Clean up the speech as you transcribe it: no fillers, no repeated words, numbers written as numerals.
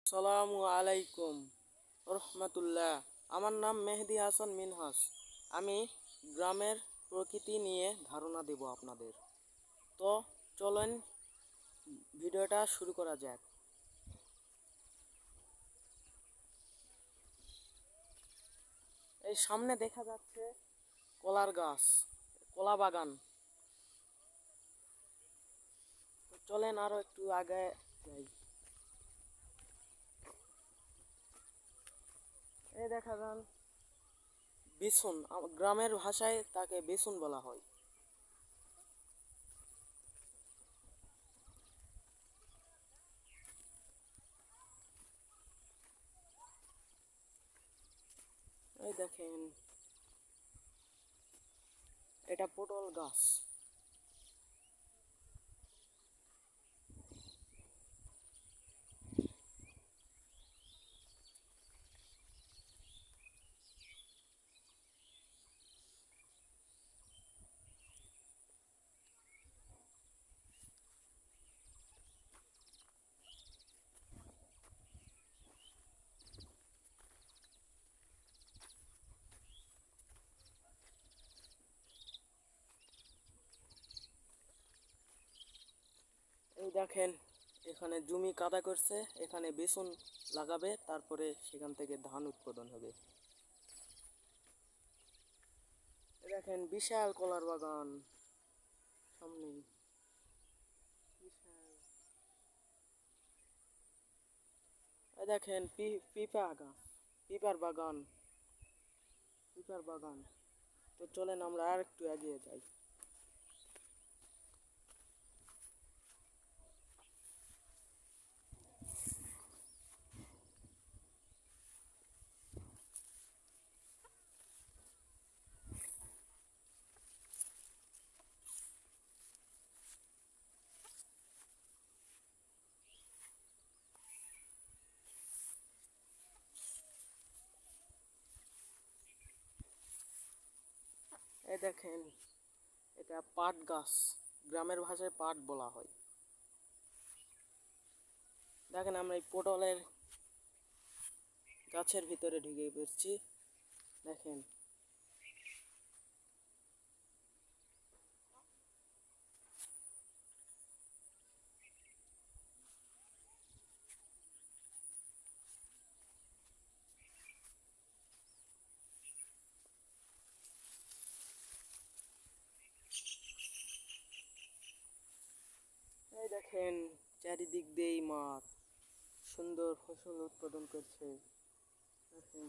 আসসালামু আলাইকুম রহমতুল্লাহ। আমার নাম মেহেদি হাসান মিনহাস। আমি গ্রামের প্রকৃতি নিয়ে ধারণা দেব আপনাদের। তো চলেন ভিডিওটা শুরু করা যাক। এই সামনে দেখা যাচ্ছে কলার গাছ, কলা বাগান। তো চলেন আরো একটু আগে যাই। এই দেখা যান বিছুন, গ্রামের ভাষায় তাকে বিছুন বলা হয়। এই দেখেন, এটা পটল গাছ। এই দেখেন, এখানে জমি কাদা করছে, এখানে বেসন লাগাবে, তারপরে সেখান থেকে ধান উৎপাদন হবে। এই দেখেন বিশাল কলার বাগান সামনে, বিশাল। এই দেখেন পিপা গাছ, পিপার বাগান, পিপার বাগান। তো চলেন আমরা আর একটু এগিয়ে যাই। এই দেখেন, এটা পাট গাছ, গ্রামের ভাষায় পাট বলা হয়। দেখেন আমরা এই পটলের গাছের ভিতরে ঢুকে পড়ছি। দেখেন, এই দেখেন চারিদিক দিয়েই মাঠ, সুন্দর ফসল উৎপাদন করছে। দেখেন।